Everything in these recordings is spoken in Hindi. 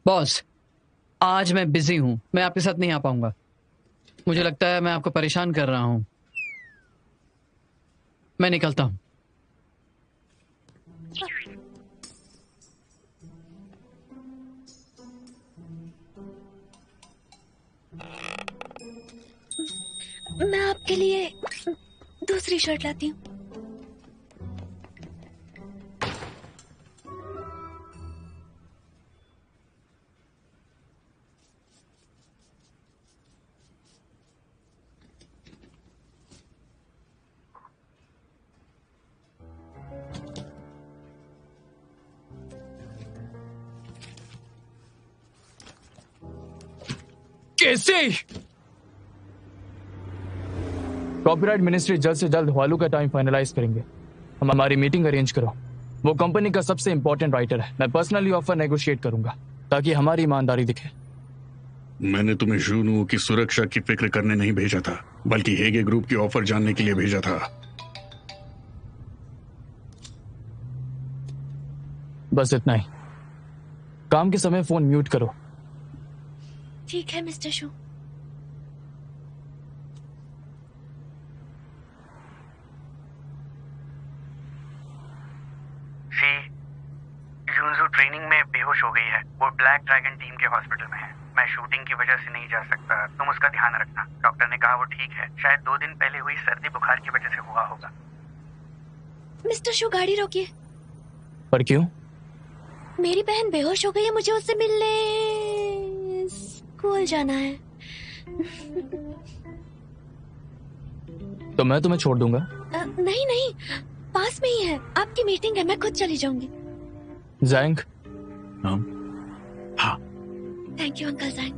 बॉस, आज मैं बिजी हूं, मैं आपके साथ नहीं आ पाऊंगा। मुझे लगता है मैं आपको परेशान कर रहा हूं। मैं निकलता हूं। मैं आपके लिए दूसरी शर्ट लाती हूँ। कैसे? कॉपीराइट मिनिस्ट्री जल्द से जल्द हवालू का टाइम फाइनलाइज करेंगे। हम हमारी मीटिंग अरेंज करो। वो कंपनी का सबसे इंपॉर्टेंट राइटर है। मैं पर्सनली ऑफर नेगोशिएट करूंगा ताकि हमारी ईमानदारी दिखे। मैंने तुम्हें जुनू की सुरक्षा की फिक्र करने नहीं भेजा था, बल्कि हेगे ग्रुप की ऑफर जानने के लिए भेजा था। बस इतना ही। काम के समय फोन म्यूट करो। ठीक है मिस्टर शू। यूनजू ट्रेनिंग में बेहोश हो गई है। वो ब्लैक ड्रैगन टीम के हॉस्पिटल में है। मैं शूटिंग की वजह से नहीं जा सकता, तुम उसका ध्यान रखना। डॉक्टर ने कहा वो ठीक है, शायद 2 दिन पहले हुई सर्दी बुखार की वजह से हुआ होगा। मिस्टर शू, गाड़ी रोकिए। पर क्यों? मेरी बहन बेहोश हो गई है, मुझे उससे मिलने स्कूल जाना है। तो मैं तुम्हें छोड़ दूंगा। नहीं नहीं, पास में ही है। आपकी मीटिंग है, मैं खुद चली जाऊंगी। जैंग। हाँ। Thank you uncle जैंग।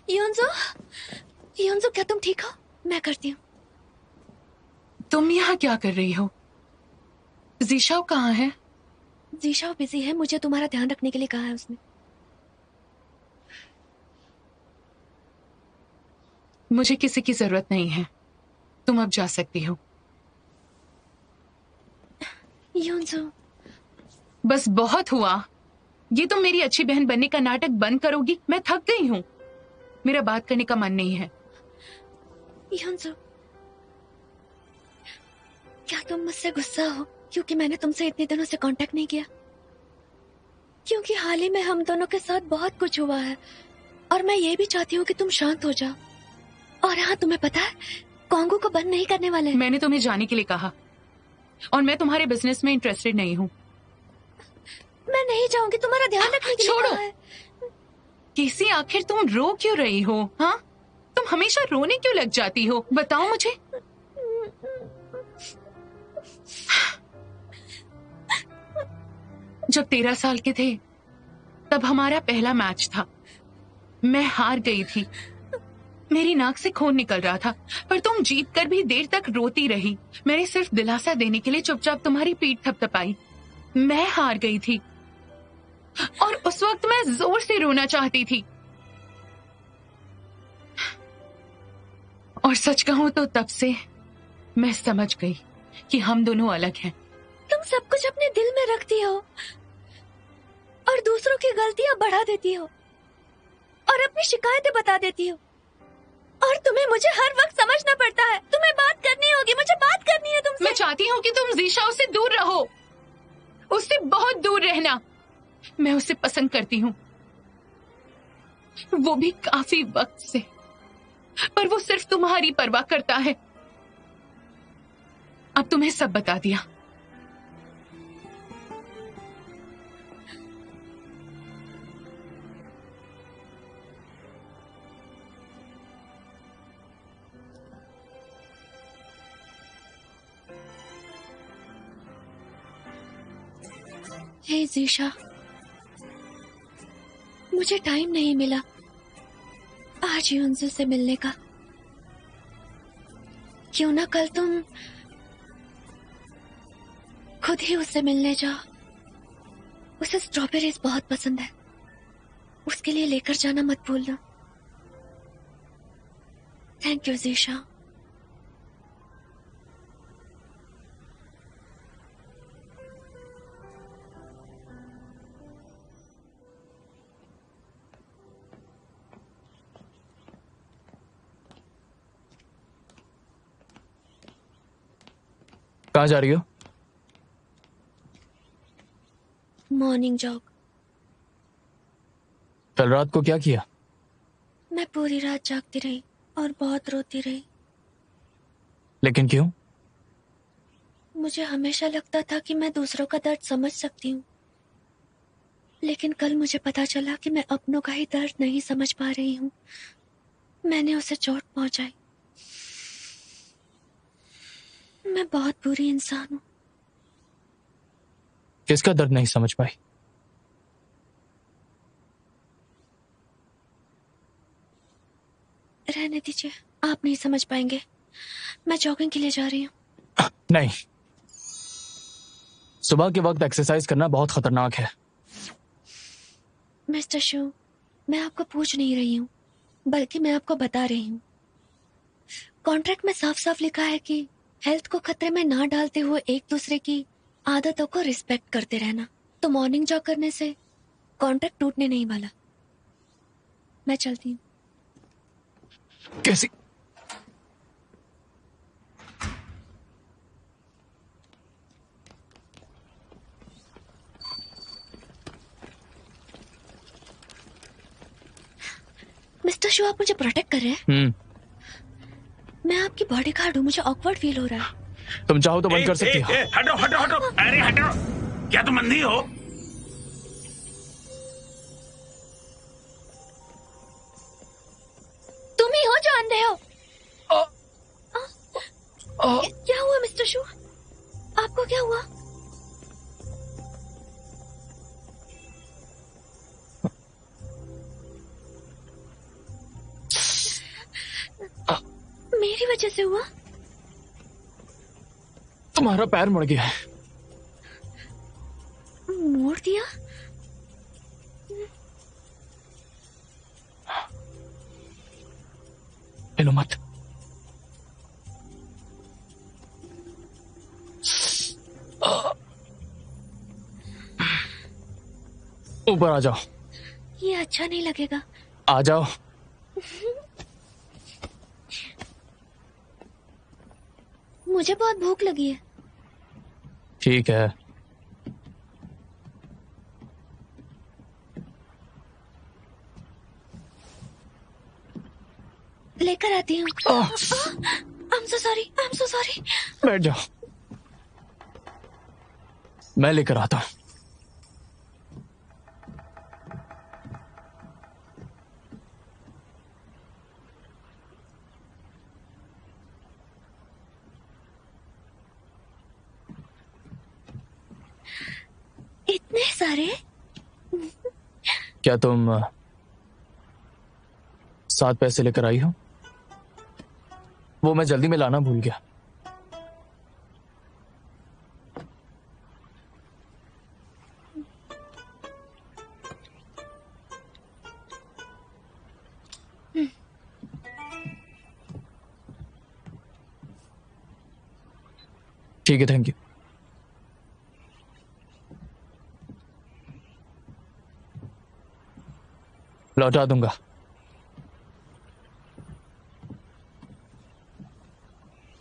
योंजो, योंजो क्या तुम ठीक हो? मैं करती हूँ। तुम यहाँ क्या कर रही हो? जीशाओ कहाँ है? जीशाओ बिजी है, मुझे तुम्हारा ध्यान रखने के लिए कहा है उसने। मुझे किसी की जरूरत नहीं है, तुम अब जा सकती हो। योंजो, बस बहुत हुआ। ये तुम मेरी अच्छी बहन बनने का नाटक बंद करोगी? मैं थक गई हूँ। मेरा बात करने का मन नहीं है। योंजो, क्या तुम मुझसे गुस्सा हो क्योंकि मैंने तुमसे इतने दिनों से कांटेक्ट नहीं किया? क्योंकि हाल ही में हम दोनों के साथ बहुत कुछ हुआ है और मैं ये भी चाहती हूँ कि तुम शांत हो जाओ। और हाँ, तुम्हें पता है कॉन्गो को बंद नहीं करने वाले हैं। मैंने तुम्हें जाने के लिए कहा और मैं तुम्हारे बिजनेस में इंटरेस्टेड नहीं हूँ। मैं नहीं जाऊंगी, तुम्हारा ध्यान रखने के लिए छोड़ो। कहा है। कैसी आखिर तुम रो क्यों रही हो? हाँ, तुम हमेशा रोने क्यों लग जाती हो? बताओ मुझे। जब 13 साल के थे तब हमारा पहला मैच था। मैं हार गई थी, मेरी नाक से खून निकल रहा था, पर तुम जीत कर भी देर तक रोती रही। मैंने सिर्फ दिलासा देने के लिए चुपचाप तुम्हारी पीठ थपथपाई। मैं हार गई थी और उस वक्त मैं जोर से रोना चाहती थी। और सच कहूं तो तब से मैं समझ गई कि हम दोनों अलग हैं। तुम सब कुछ अपने दिल में रखती हो और दूसरों की गलतियां बढ़ा देती हो और अपनी शिकायतें बता देती हो। और तुम्हें मुझे हर वक्त समझना पड़ता है। तुम्हें बात करनी होगी, मुझे बात करनी है तुमसे। मैं चाहती हूँ कि तुम जीशाओ से दूर रहो, उससे बहुत दूर रहना। मैं उसे पसंद करती हूँ, वो भी काफी वक्त से, पर वो सिर्फ तुम्हारी परवाह करता है। अब तुम्हें सब बता दिया। हे जीशा, मुझे टाइम नहीं मिला आज यूनजू से मिलने का। क्यों ना कल तुम खुद ही उससे मिलने जाओ। उसे स्ट्रॉबेरीज बहुत पसंद है, उसके लिए लेकर जाना मत भूलना। Thank you geisha. कहाँ जा रही हो? Morning jog. कल रात को क्या किया? मैं पूरी रात जागती रही और बहुत रोती रही। लेकिन क्यों? मुझे हमेशा लगता था कि मैं दूसरों का दर्द समझ सकती हूँ, लेकिन कल मुझे पता चला कि मैं अपनों का ही दर्द नहीं समझ पा रही हूँ। मैंने उसे चोट पहुंचाई। मैं बहुत बुरी इंसान हूँ। किसका दर्द नहीं समझ पाई? रहने दीजिए, आप नहीं समझ पाएंगे। मैं जॉगिंग के लिए जा रही हूँ। नहीं, सुबह के वक्त एक्सरसाइज करना बहुत खतरनाक है। मिस्टर शू, मैं आपको पूछ नहीं रही हूँ, बल्कि मैं आपको बता रही हूँ। कॉन्ट्रैक्ट में साफ साफ लिखा है कि हेल्थ को खतरे में ना डालते हुए एक दूसरे की आदतों को रिस्पेक्ट करते रहना। तो मॉर्निंग जॉग करने से कॉन्ट्रैक्ट टूटने नहीं वाला। मैं चलती हूँ। कैसी? मिस्टर शू, आप मुझे प्रोटेक्ट कर रहे हैं? मैं आपकी बॉडी गार्ड हूँ, मुझे ऑकवर्ड फील हो रहा है। तुम चाहो तो बंद कर सकती हो। हटो हटो हटो, अरे हटो। क्या तुम अंधी हो? तुम ही हो जो अंधे हो। क्या हुआ मिस्टर शू? आपको क्या हुआ? मेरी वजह से हुआ? तुम्हारा पैर मुड़ गया है। मोड़ दिया? हिलो मत। ऊपर आ जाओ। ये अच्छा नहीं लगेगा। आ जाओ। मुझे बहुत भूख लगी है। ठीक है। लेकर आती हूँ। I'm so sorry, I'm so sorry। बैठ जाओ, मैं लेकर आता हूँ। इतने सारे? क्या तुम 7 पैसे लेकर आई हो? वो मैं जल्दी में लाना भूल गया। ठीक है, थैंक यू। लौटा दूंगा।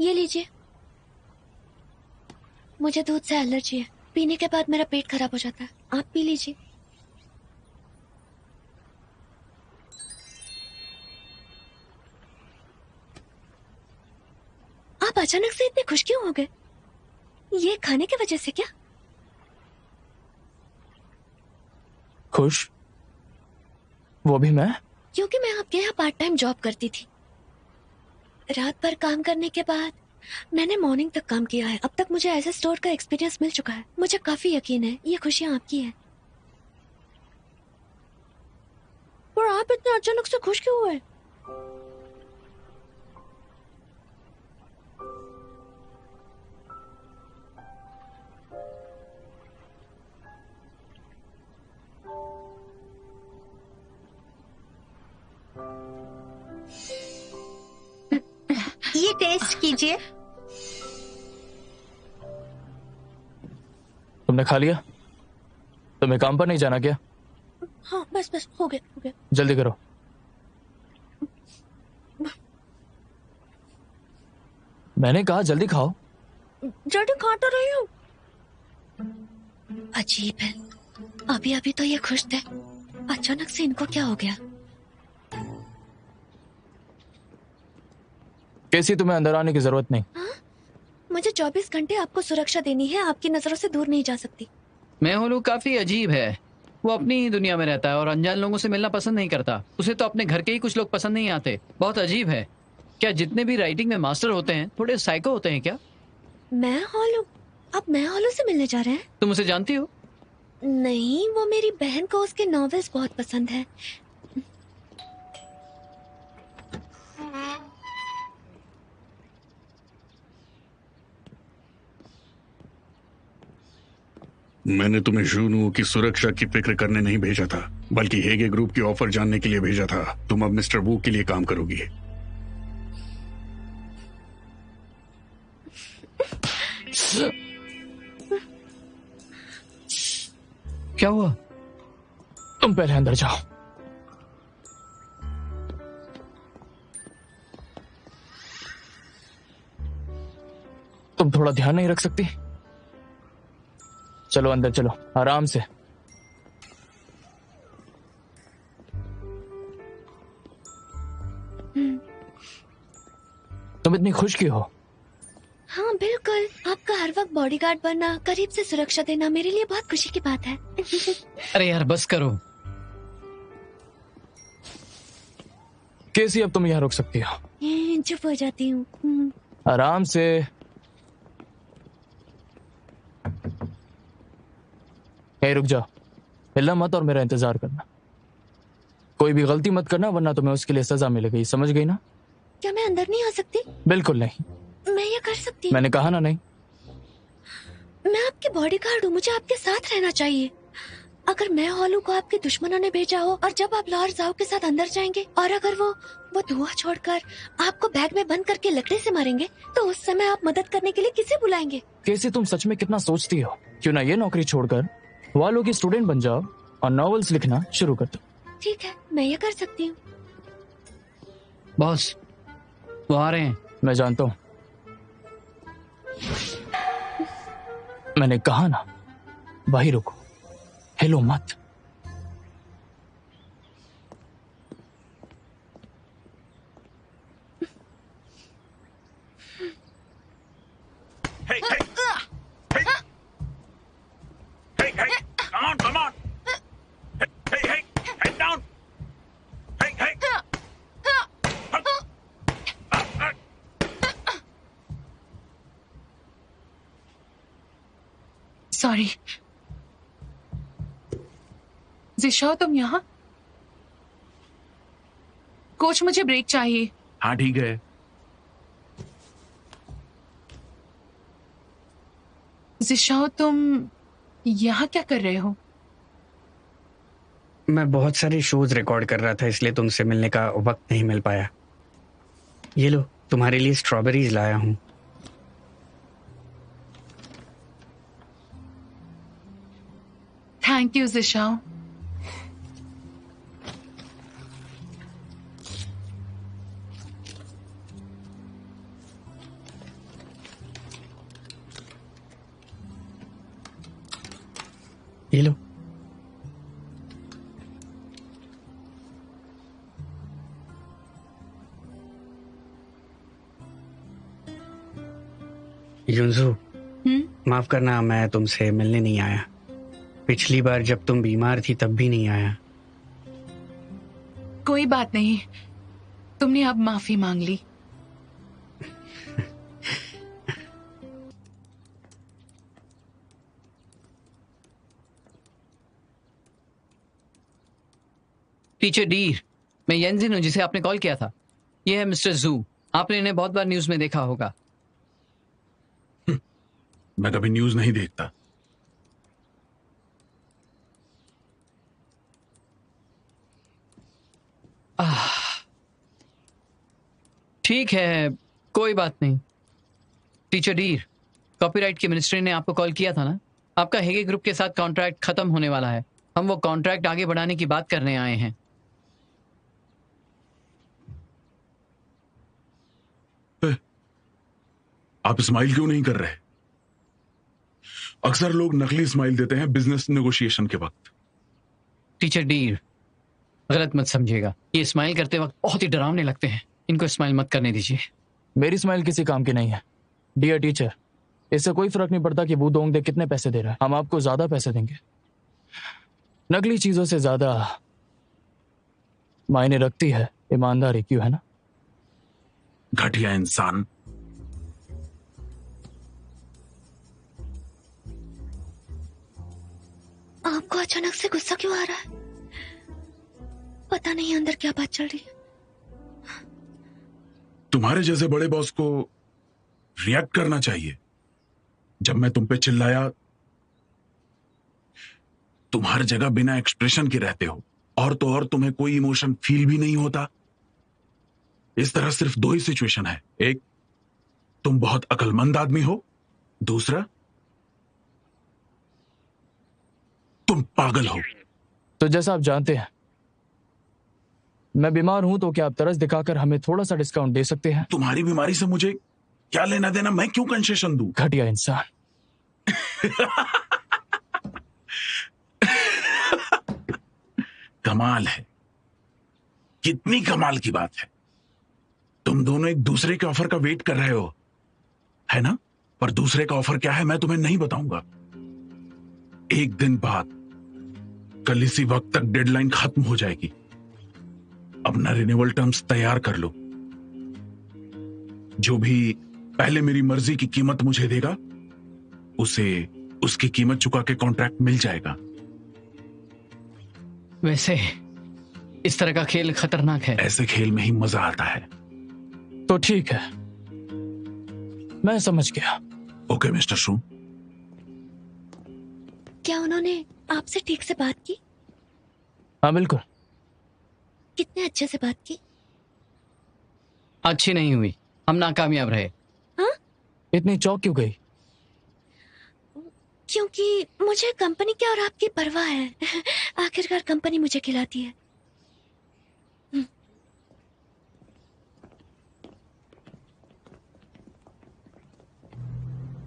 ये लीजिए। मुझे दूध से एलर्जी है, पीने के बाद मेरा पेट खराब हो जाता है। आप पी लीजिए। आप अचानक से इतने खुश क्यों हो गए? ये खाने की वजह से क्या? खुश? वो भी मैं? क्योंकि मैं आपके यहाँ पार्ट टाइम जॉब करती थी। रात भर काम करने के बाद मैंने मॉर्निंग तक काम किया है। अब तक मुझे ऐसे स्टोर का एक्सपीरियंस मिल चुका है। मुझे काफी यकीन है ये खुशियाँ आपकी है। और आप इतने अचानक से खुश क्यों हुए? ये टेस्ट कीजिए। तुमने खा लिया? तुम्हें काम पर नहीं जाना क्या? हाँ बस बस हो गया हो गया। जल्दी करो। मैंने कहा जल्दी खाओ। डैडी खा तो रही हूँ। अजीब है, अभी अभी तो ये खुश थे, अचानक से इनको क्या हो गया? कैसी तुम्हें अंदर आने की जरूरत नहीं। मुझे 24 घंटे आपको सुरक्षा देनी है, आपकी नजरों से दूर नहीं जा सकती। मेहुलू काफी अजीब है। वो अपनी ही दुनिया में रहता है और अनजान लोगों से मिलना पसंद नहीं करता। उसे तो अपने घर के ही कुछ लोग पसंद नहीं आते। बहुत अजीब है। क्या जितने भी राइटिंग में मास्टर होते हैं थोड़े साइको होते हैं क्या? मैं हॉलू, आप मैं हॉलू से मिलने जा रहे हैं? तुम उसे जानती हो? नहीं, वो मेरी बहन को उसके नॉवेल्स बहुत पसंद है। मैंने तुम्हें जूनू की सुरक्षा की फिक्र करने नहीं भेजा था, बल्कि हेगे ग्रुप की ऑफर जानने के लिए भेजा था। तुम अब मिस्टर वू के लिए काम करोगी। क्या हुआ? तुम पहले अंदर जाओ। तुम थोड़ा ध्यान नहीं रख सकती? चलो अंदर चलो, आराम से। तुम इतनी खुश क्यों हो? हाँ बिल्कुल, आपका हर वक्त बॉडीगार्ड बनना, करीब से सुरक्षा देना मेरे लिए बहुत खुशी की बात है। अरे यार बस करो। कैसी अब तुम यहाँ रुक सकती हो? चुप हो जाती हूँ। आराम से। यहीं रुक जाओ, हिलना मत और मेरा इंतजार करना। कोई भी गलती मत करना वरना तुम्हें उसके लिए सजा मिलेगी, समझ गई ना? क्या मैं अंदर नहीं आ सकती? बिल्कुल नहीं। मैं ये कर सकती हूँ। मैंने कहा ना नहीं। मैं आपकी बॉडीगार्ड हूँ, मुझे आपके साथ रहना चाहिए। अगर मैं हॉलू को आपके दुश्मनों ने भेजा हो और जब आप लॉर्ड जाओ के साथ अंदर जाएंगे और अगर वो धुआं छोड़कर आपको बैग में बंद करके लकड़ी से मारेंगे तो उस समय आप मदद करने के लिए किसे बुलाएंगे? कैसे तुम सच में कितना सोचती हो? क्यों ना ये नौकरी छोड़कर वालों की स्टूडेंट बन जाओ और नॉवेल्स लिखना शुरू कर दो। ठीक है, मैं ये कर सकती हूँ। बॉस, वो आ रहे हैं। मैं जानता हूँ। मैंने कहा ना, वहीं रुको, हिलो मत। Hey, hey, hey, hey, hey, come on, hey, hey, hey, head down, hey, hey, sorry. Jishao तुम यहाँ? कोच मुझे ब्रेक चाहिए। हाँ ठीक है। जिशाओ तुम यहाँ क्या कर रहे हो? मैं बहुत सारे शोज रिकॉर्ड कर रहा था इसलिए तुमसे मिलने का वक्त नहीं मिल पाया। ये लो, तुम्हारे लिए स्ट्रॉबेरीज लाया हूँ। Thank you Jishao. ये लो। युनजू, माफ करना मैं तुमसे मिलने नहीं आया। पिछली बार जब तुम बीमार थी तब भी नहीं आया। कोई बात नहीं, तुमने अब माफी मांग ली। टीचर डीर, मैं येंजिन हूँ जिसे आपने कॉल किया था। ये है मिस्टर जू। आपने इन्हें बहुत बार न्यूज में देखा होगा। मैं कभी न्यूज नहीं देखता। ठीक है, कोई बात नहीं। टीचर डीर, कॉपीराइट के मिनिस्ट्री ने आपको कॉल किया था ना? आपका हेगे ग्रुप के साथ कॉन्ट्रैक्ट खत्म होने वाला है। हम वो कॉन्ट्रैक्ट आगे बढ़ाने की बात करने आए हैं। आप स्माइल क्यों नहीं कर रहे? अक्सर लोग नकली स्माइल देते हैं बिजनेस नेगोशिएशन के वक्त। टीचर डीर, गलत मत समझिएगा, ये स्माइल करते वक्त बहुत ही डरावने लगते हैं, इनको स्माइल मत करने दीजिए। मेरी स्माइल किसी काम की नहीं है डियर टीचर। इससे कोई फर्क नहीं पड़ता कि वो दोंगदे कितने पैसे दे रहा है, हम आपको ज्यादा पैसे देंगे। नकली चीजों से ज्यादा मायने रखती है ईमानदारी, क्यों है ना? घटिया इंसान। आपको अचानक से गुस्सा क्यों आ रहा है? पता नहीं अंदर क्या बात चल रही है। तुम्हारे जैसे बड़े बॉस को रिएक्ट करना चाहिए। जब मैं तुम पे चिल्लाया, तुम हर जगह बिना एक्सप्रेशन के रहते हो, और तो और तुम्हें कोई इमोशन फील भी नहीं होता। इस तरह सिर्फ दो ही सिचुएशन है, एक तुम बहुत अक्लमंद आदमी हो, दूसरा तुम पागल हो। तो जैसा आप जानते हैं मैं बीमार हूं, तो क्या आप तरस दिखाकर हमें थोड़ा सा डिस्काउंट दे सकते हैं? तुम्हारी बीमारी से मुझे क्या लेना देना, मैं क्यों कंसेशन दूं? घटिया इंसान। कमाल है, कितनी कमाल की बात है। तुम दोनों एक दूसरे के ऑफर का वेट कर रहे हो, है ना? पर दूसरे का ऑफर क्या है मैं तुम्हें नहीं बताऊंगा। एक दिन बाद, कल इसी वक्त तक डेडलाइन खत्म हो जाएगी। अपना रिन्यूअल टर्म्स तैयार कर लो। जो भी पहले मेरी मर्जी की कीमत मुझे देगा, उसे उसकी कीमत चुका के कॉन्ट्रैक्ट मिल जाएगा। वैसे इस तरह का खेल खतरनाक है। ऐसे खेल में ही मजा आता है। तो ठीक है, मैं समझ गया। ओके मिस्टर शू। क्या उन्होंने आपसे ठीक से बात की? हाँ बिल्कुल। कितने अच्छे से बात की? अच्छी नहीं हुई, हम नाकामयाब रहे। हाँ? इतनी चौक क्यों गई? क्योंकि मुझे कंपनी की और आपकी परवाह है। आखिरकार कंपनी मुझे खिलाती है।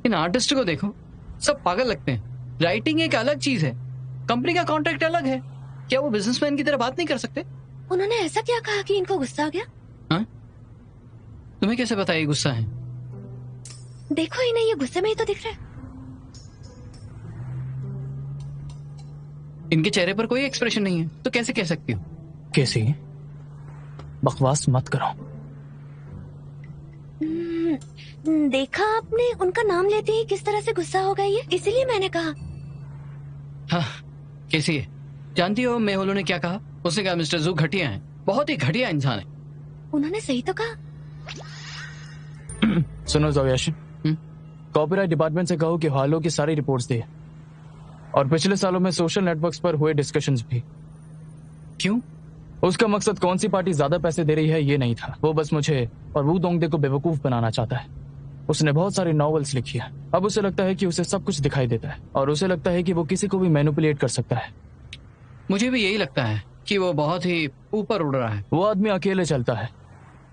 इन आर्टिस्ट को देखो, सब पागल लगते हैं। राइटिंग एक अलग चीज है, कंपनी का कॉन्ट्रैक्ट अलग है। क्या वो बिजनेसमैन की तरह बात नहीं कर सकते? उन्होंने ऐसा क्या कहा कि इनको गुस्सा आ गया? हाँ? तुम्हें कैसे पता ये गुस्सा है? देखो इन्हें, ये गुस्से में ही तो दिख रहा है। इनके चेहरे पर कोई एक्सप्रेशन नहीं है, तो कैसे कह सकती हो? कैसी? बकवास मत करो। देखा आपने, उनका नाम लेते ही किस तरह से गुस्सा हो गई है, इसीलिए मैंने कहा। हाँ, कैसी है? जानती हो मेहुलू ने क्या कहा? उसने कहा मिस्टर जू घटिया है, बहुत ही घटिया इंसान है। उन्होंने सही तो कहा। सुनो जोयाशिन, कॉपीराइट डिपार्टमेंट से कहो कि हालो की सारी रिपोर्ट्स दे, और पिछले सालों में सोशल नेटवर्क्स पर हुए डिस्कशंस भी। क्यों? उसका मकसद कौन सी पार्टी ज्यादा पैसे दे रही है ये नहीं था, वो बस मुझे और वू दोंगदे को बेवकूफ बनाना चाहता है। उसने बहुत सारी नॉवेल्स लिखी है, अब उसे लगता है कि उसे सब कुछ दिखाई देता है, और उसे लगता है कि वो किसी को भी मैनिपुलेट कर सकता है। मुझे भी यही लगता है कि वो बहुत ही ऊपर उड़ रहा है। वो आदमी अकेले चलता है,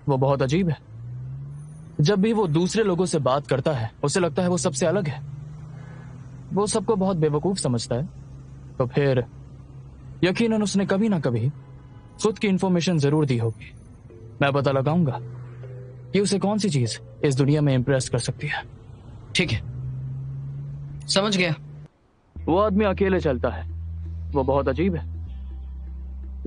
वो बहुत अजीब है। जब भी वो दूसरे लोगों से बात करता है, उसे लगता है वो सबसे अलग है। वो सबको बहुत बेवकूफ समझता है। तो फिर यकीनन उसने कभी ना कभी खुद की इंफॉर्मेशन जरूर दी होगी। मैं पता लगाऊंगा कि उसे कौन सी चीज इस दुनिया में इंप्रेस कर सकती है। ठीक है, समझ गया। वो आदमी अकेले चलता है, वो बहुत अजीब है।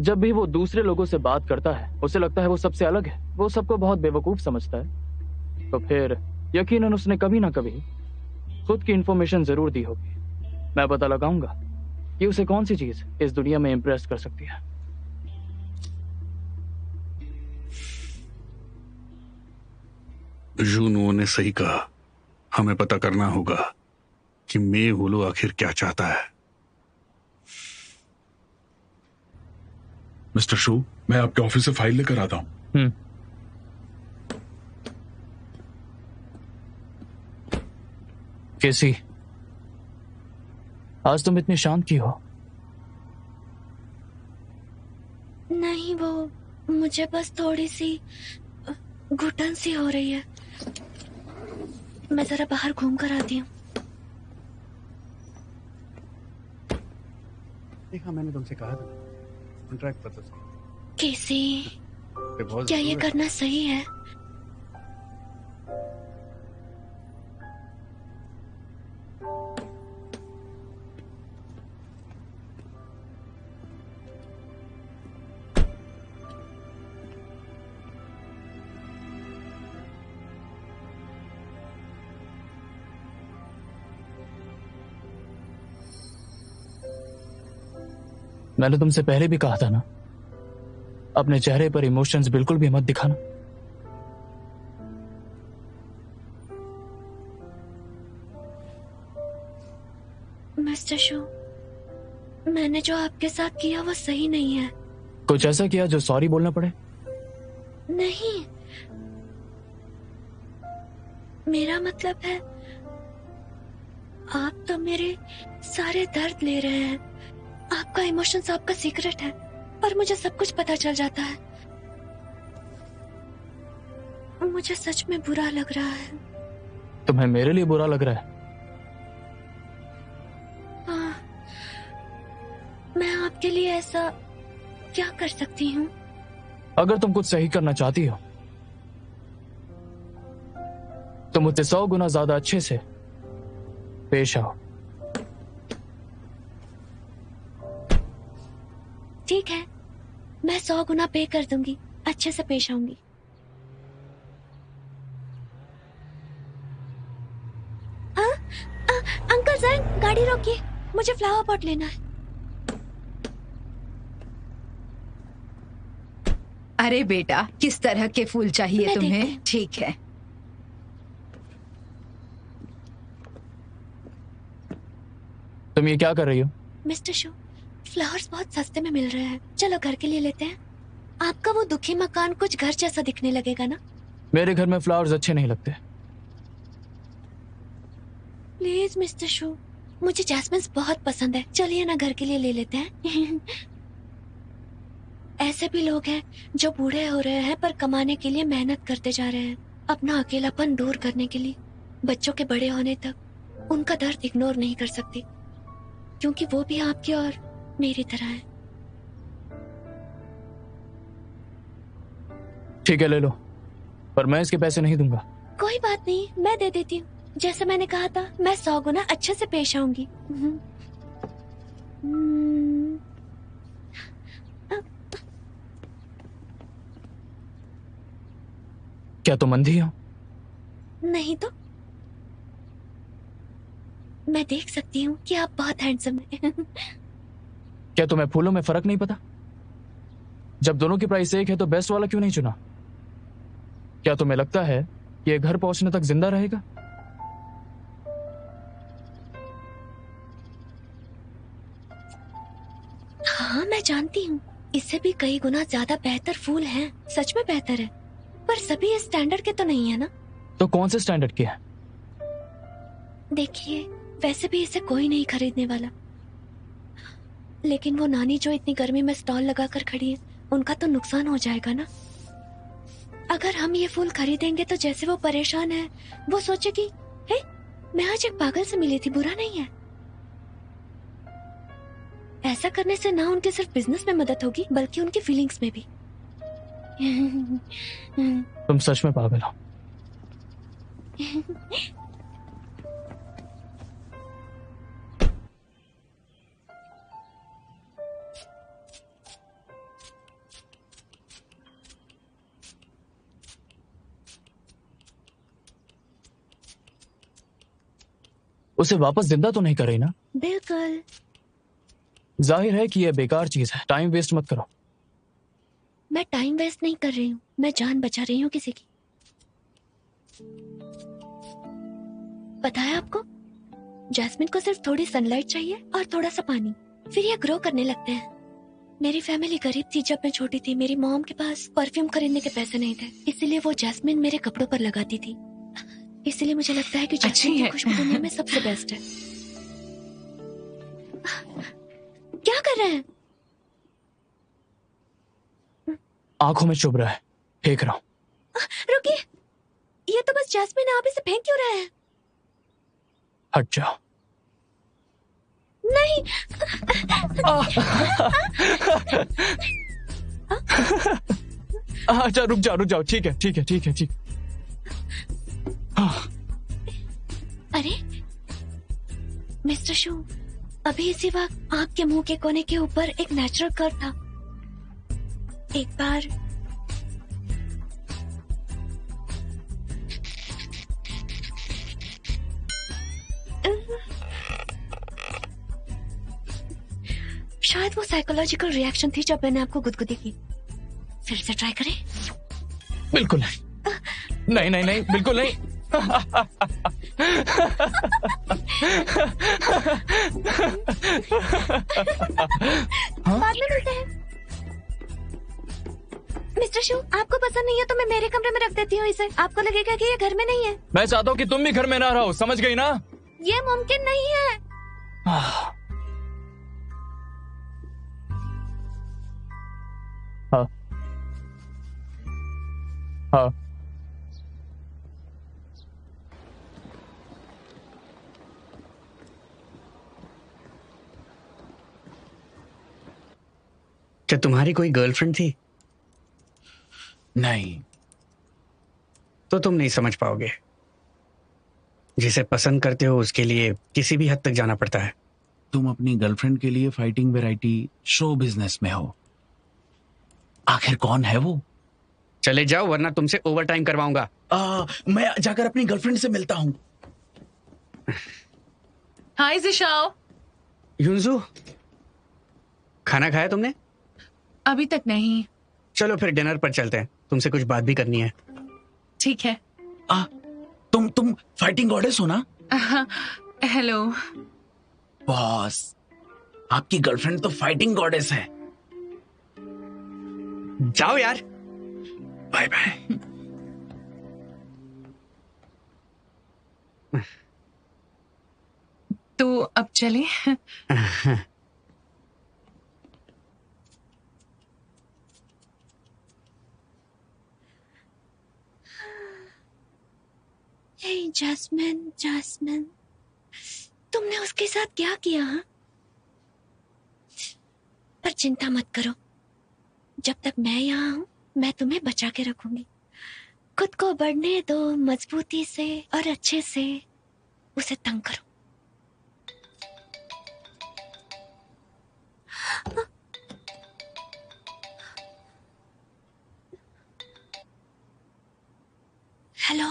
जब भी वो दूसरे लोगों से बात करता है, उसे लगता है वो सबसे अलग है। वो सबको बहुत बेवकूफ समझता है। तो फिर यकीनन उसने कभी ना कभी खुद की इंफॉर्मेशन जरूर दी होगी। मैं पता लगाऊंगा कि उसे कौन सी चीज इस दुनिया में इंप्रेस कर सकती है। जूनू ने सही कहा, हमें पता करना होगा कि मेहुलू आखिर क्या चाहता है। मिस्टर शू, मैं आपके ऑफिस से फाइल लेकर आता हूं। कैसी? आज तुम इतनी शांत की हो? नहीं, वो मुझे बस थोड़ी सी घुटन सी हो रही है। मैं जरा बाहर घूम कर आती हूँ। देखा, मैंने तुमसे कहा था कॉन्ट्रैक्ट प्रपोज केसी, बहुत क्या ये करना सही है? मैंने तुमसे पहले भी कहा था ना, अपने चेहरे पर इमोशंस बिल्कुल भी मत दिखाना। मिस्टर शो, मैंने जो आपके साथ किया वो सही नहीं है। कुछ ऐसा किया जो सॉरी बोलना पड़े? नहीं, मेरा मतलब है आप तो मेरे सारे दर्द ले रहे हैं। आपका इमोशंस आपका सीक्रेट है, पर मुझे सब कुछ पता चल जाता है। मुझे सच में बुरा लग रहा है। तुम्हें मेरे लिए बुरा लग रहा है? हाँ, मैं आपके लिए ऐसा क्या कर सकती हूँ? अगर तुम कुछ सही करना चाहती हो तो मुझसे 100 गुना ज्यादा अच्छे से पेश आओ। ठीक है, मैं 100 गुना पे कर दूंगी, अच्छे से पेश आऊंगी। अंकल जैन, गाड़ी रोकिए, मुझे फ्लावर पॉट लेना है। अरे बेटा, किस तरह के फूल चाहिए मैं तुम्हें? देखती हूँ। ठीक है। तुम ये क्या कर रही हो? मिस्टर शो, फ्लावर्स बहुत सस्ते में मिल रहे हैं, चलो घर के लिए लेते हैं। आपका वो दुखी मकान कुछ घर जैसा दिखने लगेगा ना। मेरे घर में फ्लावर्स अच्छे नहीं लगते। प्लीज मिस्टर शो, मुझे जैस्मिन बहुत पसंद है, चलिए ना घर के लिए ले लेते हैं। ऐसे भी लोग हैं जो बूढ़े हो रहे हैं पर कमाने के लिए मेहनत करते जा रहे हैं, अपना अकेलापन दूर करने के लिए। बच्चों के बड़े होने तक उनका दर्द इग्नोर नहीं कर सकती, क्योंकि वो भी आपकी और मेरी तरह है। ठीक है, ले लो, पर मैं इसके पैसे नहीं दूंगा। कोई बात नहीं, मैं दे देती हूँ। जैसे मैंने कहा था, मैं 100 गुना अच्छे से पेश आऊंगी। क्या तुम अंधी हो? नहीं तो मैं देख सकती हूँ कि आप बहुत हैंडसम हैं। क्या तुम्हें फूलों में फर्क नहीं पता? जब दोनों की प्राइस एक है तो बेस्ट वाला क्यों नहीं चुना? क्या तुम्हें लगता है कि ये घर पहुंचने तक जिंदा रहेगा? हाँ, मैं जानती हूँ, इससे भी कई गुना ज्यादा बेहतर फूल हैं। सच में बेहतर है, पर सभी इस स्टैंडर्ड के तो नहीं है ना। तो कौन से स्टैंडर्ड के हैं? देखिए, वैसे भी इसे कोई नहीं खरीदने वाला, लेकिन वो नानी जो इतनी गर्मी में स्टॉल लगाकर खड़ी है, उनका तो नुकसान हो जाएगा ना। अगर हम ये फूल खरीदेंगे तो जैसे वो परेशान है, वो सोचेगी, हे, मैं आज एक पागल से मिली थी, बुरा नहीं है। ऐसा करने से ना उनके सिर्फ बिजनेस में मदद होगी, बल्कि उनकी फीलिंग्स में भी। तुम सच में पागल हो। उसे वापस जिंदा तो नहीं कर रही ना? बिल्कुल। जाहिर है कि यह बेकार चीज है, टाइम वेस्ट मत करो। मैं टाइम वेस्ट नहीं कर रही हूँ, मैं जान बचा रही हूँ किसी की। पता है आपको, जैस्मिन को सिर्फ थोड़ी सनलाइट चाहिए और थोड़ा सा पानी, फिर ये ग्रो करने लगते हैं। मेरी फैमिली गरीब थी जब मैं छोटी थी। मेरी मॉम के पास परफ्यूम खरीदने के पैसे नहीं थे, इसीलिए वो जैस्मिन मेरे कपड़ों पर लगाती थी। इसीलिए मुझे लगता है कि जैस्मिन की खुशबू दुनिया में सबसे बेस्ट है। क्या कर रहे हैं? आंखों में चुभ रहा है, फेंक रहा हूं। रुकिए, ये तो बस जैस्मिन है, आप इसे फेंक क्यों रहे हैं? हट जाओ। नहीं। अच्छा, रुक जाओ, ठीक है, ठीक। अरे मिस्टर शू, अभी इसी वक्त आपके मुंह के कोने के ऊपर एक नेचुरल कर्व था। एक बार शायद वो साइकोलॉजिकल रिएक्शन थी जब मैंने आपको गुदगुदी की। फिर से ट्राई करें? बिल्कुल नहीं, बिल्कुल नहीं। बाद में मिलते हैं। मिस्टर शू, आपको पसंद नहीं है तो मैं मेरे कमरे में रख देती हूँ इसे। आपको लगेगा कि ये घर में नहीं है। मैं चाहता हूँ कि तुम भी घर में ना रहो, समझ गई ना? ये मुमकिन नहीं है। हाँ। हाँ। क्या तुम्हारी कोई गर्लफ्रेंड थी? नहीं। तो तुम नहीं समझ पाओगे। जिसे पसंद करते हो उसके लिए किसी भी हद तक जाना पड़ता है। तुम अपनी गर्लफ्रेंड के लिए फाइटिंग वैरायटी शो बिजनेस में हो। आखिर कौन है वो? चले जाओ वरना तुमसे ओवर टाइम करवाऊंगा। मैं जाकर अपनी गर्लफ्रेंड से मिलता हूँ। हाय जिशाओ। युंजू, खाना खाया तुमने? अभी तक नहीं। चलो फिर डिनर पर चलते हैं, तुमसे कुछ बात भी करनी है। ठीक है। तुम फाइटिंग गॉडेस हो ना? हेलो बॉस, आपकी गर्लफ्रेंड तो फाइटिंग गॉडेस है। जाओ यार। Bye bye. तो अब चले। हे जैस्मिन, तुमने उसके साथ क्या किया? हाँ? पर चिंता मत करो, जब तक मैं यहाँ हूँ मैं तुम्हें बचा के रखूंगी। खुद को बढ़ने दो, मजबूती से और अच्छे से उसे तंग करो। हेलो,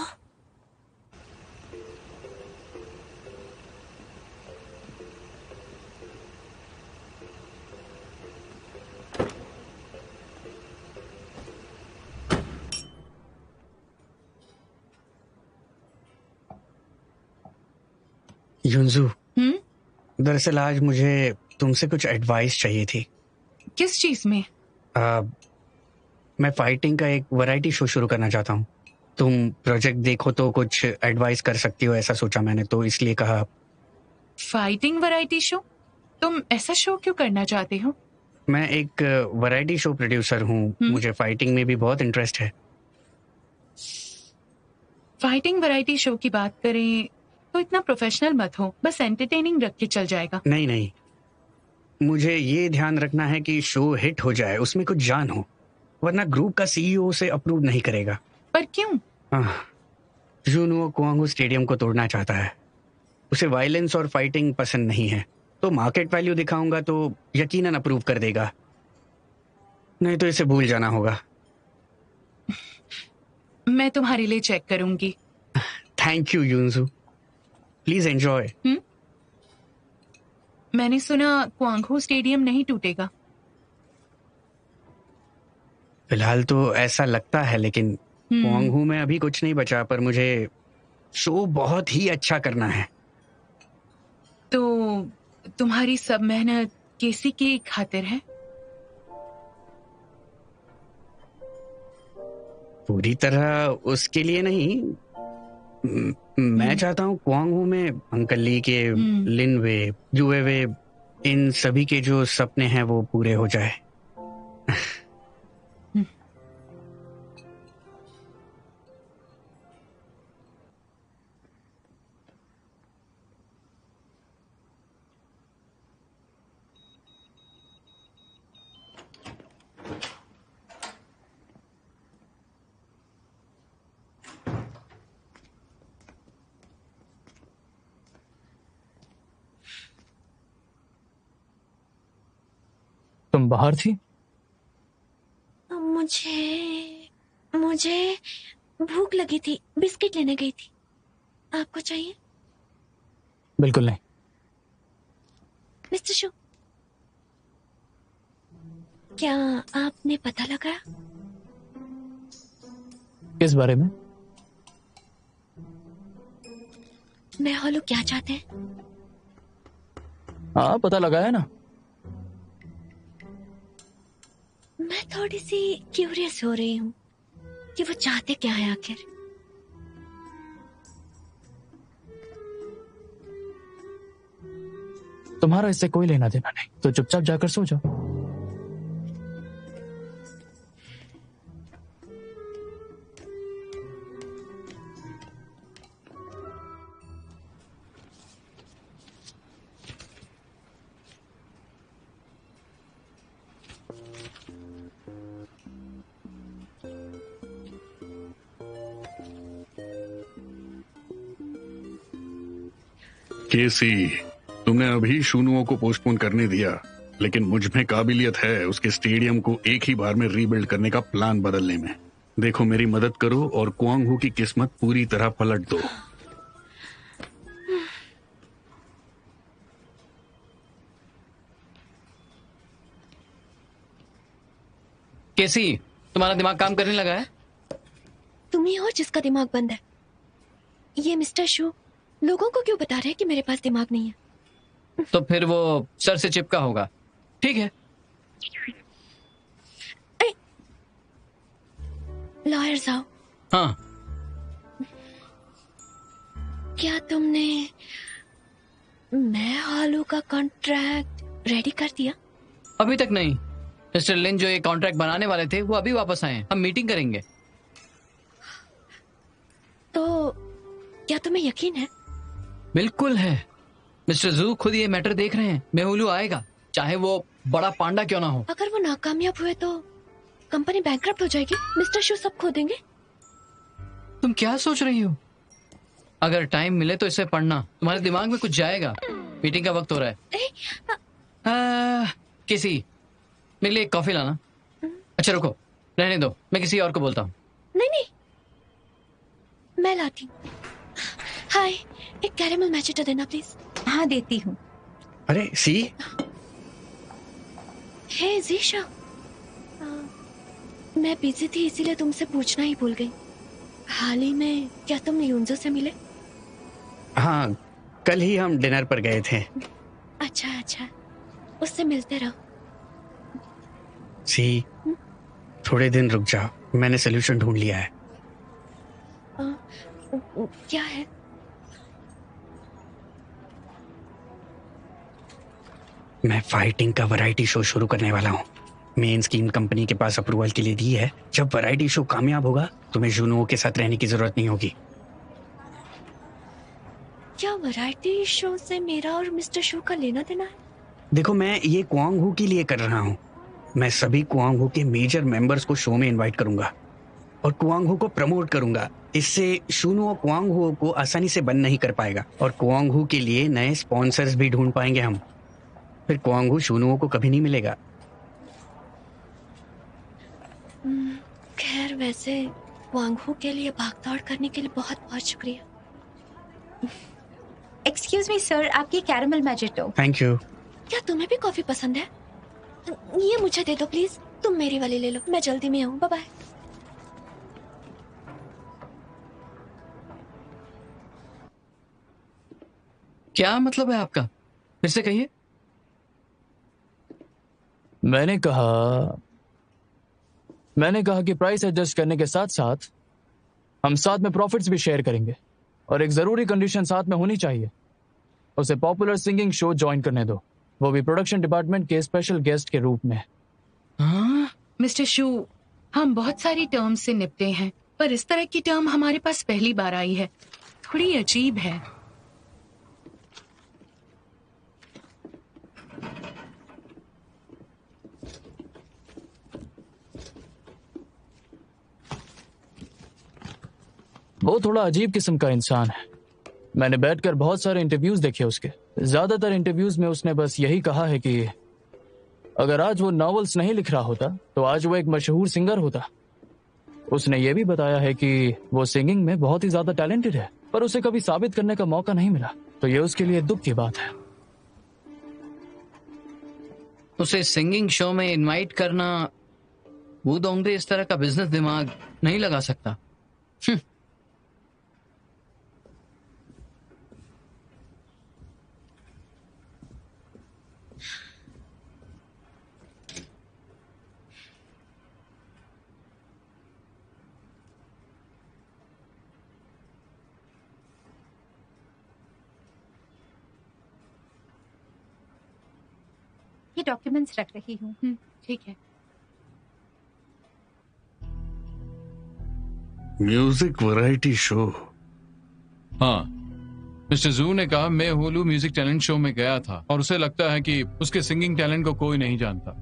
युंजू, दरअसल आज मुझे तुमसे कुछ एडवाइस चाहिए थी। किस चीज में? मैं फाइटिंग का एक वैरायटी शो शुरू करना चाहता हूँ। तुम प्रोजेक्ट देखो तो कुछ एडवाइस कर सकती हो, ऐसा सोचा मैंने, तो इसलिए कहा। Fighting variety show? तुम ऐसा शो क्यों करना चाहते हो? मैं एक वैरायटी शो प्रोड्यूसर हूँ, मुझे फाइटिंग में भी बहुत इंटरेस्ट है। फाइटिंग वैरायटी शो की बात करें तो इतना प्रोफेशनल मत हो, बस एंटरटेनिंग रख के चल जाएगा। नहीं, मुझे ये ध्यान रखना है कि शो हिट हो जाए, उसमें कुछ जान हो, वरना ग्रुप का सीईओ उसे अप्रूव नहीं करेगा। पर क्यों? जूनुओ कुआंगू स्टेडियम को तोड़ना चाहता है। उसे वायलेंस और फाइटिंग पसंद नहीं है, तो मार्केट वैल्यू दिखाऊंगा तो यकीनन अप्रूव कर देगा, नहीं तो इसे भूल जाना होगा। मैं तुम्हारे लिए चेक करूंगी। Thank you Yunju, please enjoy. मैंने सुना क्वांगहो स्टेडियम नहीं टूटेगा। फिलहाल तो ऐसा लगता है, लेकिन क्वांगहू में अभी कुछ नहीं बचा, पर मुझे शो बहुत ही अच्छा करना है। तो तुम्हारी सब मेहनत केसी की खातिर है? पूरी तरह उसके लिए नहीं। मैं चाहता हूँ क्वांगहू में अंकल ली के, लिन वे, जुए वे, इन सभी के जो सपने हैं वो पूरे हो जाए। तुम बाहर थी? मुझे भूख लगी थी, बिस्किट लेने गई थी। आपको चाहिए? बिल्कुल नहीं। मिस्टर शू, क्या आपने पता लगाया? किस बारे में? मैं हॉलो क्या चाहते हैं? हाँ, पता लगाया ना। मैं थोड़ी सी क्यूरियस हो रही हूँ कि वो चाहते क्या है आखिर। तुम्हारा इससे कोई लेना देना नहीं, तो चुपचाप जाकर सो जाओ। केसी, तुमने अभी शूनुओं को पोस्टपोन करने दिया, लेकिन मुझ में काबिलियत है उसके स्टेडियम को एक ही बार में रीबिल्ड करने का प्लान बदलने में। देखो, मेरी मदद करो और क्वांग हू की किस्मत पूरी तरह पलट दो। केसी, तुम्हारा दिमाग काम करने लगा है? तुम ही हो जिसका दिमाग बंद है। ये मिस्टर शू लोगों को क्यों बता रहे हैं कि मेरे पास दिमाग नहीं है? तो फिर वो सर से चिपका होगा। ठीक है। लॉयर्स आओ। हाँ, क्या तुमने मैं हॉलो का कॉन्ट्रैक्ट रेडी कर दिया? अभी तक नहीं। मिस्टर लिन जो ये कॉन्ट्रैक्ट बनाने वाले थे वो अभी वापस आए हैं। हम मीटिंग करेंगे। तो क्या तुम्हें यकीन है? बिल्कुल है। मिस्टर जू खुद ये मैटर देख रहे हैं। मेहुलू आएगा, चाहे वो बड़ा पांडा क्यों ना हो। अगर वो नाकामयाब हुए तो कंपनी बैंकरप्ट हो जाएगी। मिस्टर शू सब खो देंगे। तुम क्या सोच रही हो? अगर टाइम मिले तो इसे पढ़ना, तुम्हारे दिमाग में कुछ जाएगा। मीटिंग का वक्त हो रहा है। किसी मेरे लिए एक कॉफी लाना। अच्छा रुको, रहने दो, मैं किसी और को बोलता हूँ। नहीं नहीं, मैं लाती हूँ। हाय, एक कैरेमल मैचिटो देना प्लीज। हाँ, देती हूँ। अरे सी, हे जीशा, मैं बिजी थी इसीलिए तुमसे पूछना ही भूल गई। हाल ही में क्या तुम यूंजो से मिले? हाँ, कल ही हम डिनर पर गए थे। अच्छा अच्छा, उससे मिलते रहो। सी, थोड़े दिन रुक जाओ, मैंने सोल्यूशन ढूंढ लिया है। क्या है? मैं फाइटिंग का वैरायटी शो शुरू करने वाला हूँ। मेन स्कीम कंपनी के पास अप्रूवल के लिए दी है। जब वैरायटी शो कामयाब होगा तो मैं जुनुओं के साथ रहने की जरूरत नहीं होगी। क्या वैरायटी शो से मेरा और मिस्टर शू का लेना देना है? देखो, मैं ये क्वांग हू के लिए कर रहा हूँ। मैं सभी क्वांग हू के मेजर मेंबर्स को शो में इनवाइट करूंगा और क्वांग हू को प्रमोट करूंगा। इससे शूनुओ क्वांग हू को आसानी से बंद नहीं कर पाएगा और क्वांग हू के लिए नए स्पॉन्सर्स भी ढूंढ पाएंगे हम। फिर क्वांग हू शूनुओ को कभी नहीं मिलेगा। खैर, वैसे क्वांग हू के लिए भागदौड़ करने के लिए बहुत बहुत शुक्रिया। एक्सक्यूज मी सर, आपकी कैरेमल मैजिटो। Thank you. क्या तुम्हें भी कॉफी पसंद है? ये मुझे दे दो प्लीज। तुम मेरी वाली ले लो, मैं जल्दी में आऊँ। Bye bye. क्या मतलब है आपका? फिर से कहिए। मैंने कहा कि प्राइस एडजस्ट करने के साथ साथ हम साथ में प्रॉफिट्स भी शेयर करेंगे, और एक जरूरी कंडीशन साथ में होनी चाहिए। उसे पॉपुलर सिंगिंग शो ज्वाइन करने दो, वो भी प्रोडक्शन डिपार्टमेंट के स्पेशल गेस्ट के रूप में। मिस्टर शू, हम बहुत सारी टर्म से निपटे हैं, पर इस तरह की टर्म हमारे पास पहली बार आई है। थोड़ी अजीब है। वो थोड़ा अजीब किस्म का इंसान है। मैंने बैठकर बहुत सारे इंटरव्यूज देखे उसके। ज्यादातर इंटरव्यूज में उसने बस यही कहा है कि अगर आज वो नॉवेल्स नहीं लिख रहा होता तो आज वो एक मशहूर सिंगर होता। उसने ये भी बताया है कि वो सिंगिंग में बहुत ही ज्यादा टैलेंटेड है, पर उसे कभी साबित करने का मौका नहीं मिला, तो ये उसके लिए दुख की बात है। उसे सिंगिंग शो में इनवाइट करना, वो दोंगरे इस तरह का बिजनेस दिमाग नहीं लगा सकता। ये डॉक्यूमेंट्स रख रही हूँ। ठीक है। Music variety show. हाँ, मिस्टर जू ने कहा मैं होलू म्यूजिक टैलेंट शो में गया था और उसे लगता है कि उसके सिंगिंग टैलेंट को कोई नहीं जानता।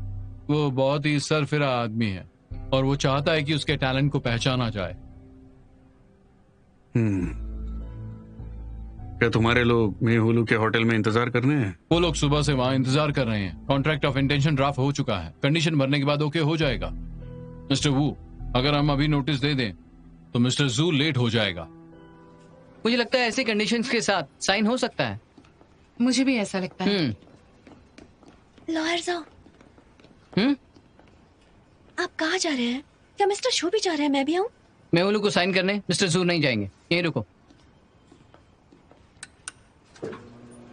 वो बहुत ही सरफिरा आदमी है और वो चाहता है कि उसके टैलेंट को पहचाना जाए। क्या तुम्हारे लोग मेहुलू के होटल में इंतजार करने हैं? वो लोग सुबह से वहाँ इंतजार कर रहे हैं। कॉन्ट्रैक्ट ऑफ इंटेंशन ड्राफ्ट हो चुका है, कंडीशन भरने के बाद ओके हो जाएगा। मिस्टर वू, अगर हम अभी नोटिस दे दें तो मिस्टर जू लेट हो जाएगा। मुझे लगता है ऐसे कंडीशंस के साथ साइन हो सकता है। मुझे भी ऐसा लगता है। लॉयर जाओ। हम्म आप कहाँ जा रहे हैं? क्या मिस्टर शू भी जा रहे हैं? मैं भी आऊँ? मेहुलू को साइन करने मिस्टर जू नहीं जाएंगे, यहीं रुको।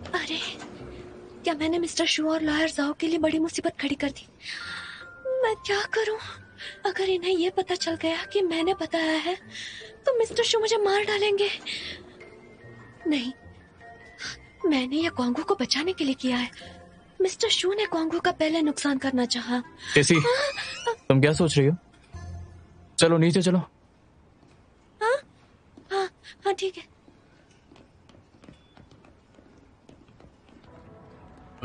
अरे, क्या मैंने मिस्टर शू और लॉयर जाओ के लिए बड़ी मुसीबत खड़ी कर दी? मैं क्या करूं? अगर इन्हें ये पता चल गया कि मैंने बताया है तो मिस्टर शू मुझे मार डालेंगे। नहीं, मैंने ये क्वांगू को बचाने के लिए किया है। मिस्टर शू ने क्वांगू का पहले नुकसान करना चाहा। केसी, तुम क्या सोच रही हो? चलो नीचे चलो। हाँ हाँ हाँ, ठीक है।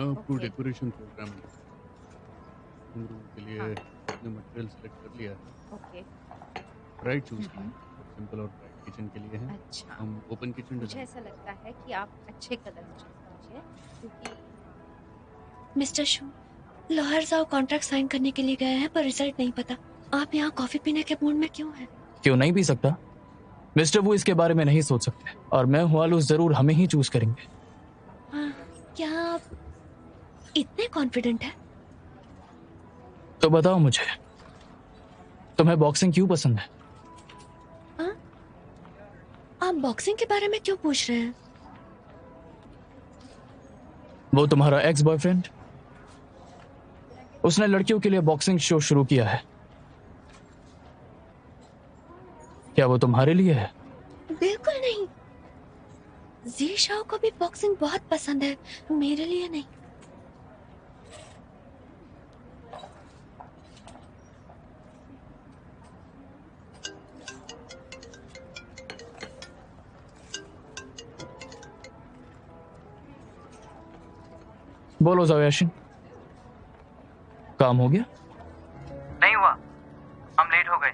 आपको डेकोरेशन प्रोग्राम के लिए अपने मटेरियल सेलेक्ट कर लिया है। ओके। ब्राइट चूज किया, सिंपल और ब्राइट किचन के लिए है। अच्छा, हम ओपन किचन मुझे ऐसा लगता है कि आप अच्छे कलर मुझे समझिए, क्योंकि मिस्टर शू, लॉयर जाओ कॉन्ट्रैक्ट साइन करने के लिए गए हैं पर रिजल्ट नहीं पता। आप यहाँ कॉफी पीने के मूड में क्यों हैं? क्यों नहीं पी सकता? मिस्टर वो इसके बारे में नहीं सोच सकते और मैं हुआलू जरूर हमें ही चूज करेंगे। हाँ, क्या आप इतने कॉन्फिडेंट है? तो बताओ मुझे, तुम्हें बॉक्सिंग क्यों पसंद है? हाँ? आप बॉक्सिंग के बारे में क्यों पूछ रहे हैं? वो तुम्हारा एक्स बॉयफ्रेंड, उसने लड़कियों के लिए बॉक्सिंग शो शुरू किया है। क्या वो तुम्हारे लिए है? बिल्कुल नहीं। जी शाओ को भी बॉक्सिंग बहुत पसंद है, मेरे लिए नहीं। बोलो जावेशिन, काम हो गया? नहीं हुआ, हम लेट हो गए।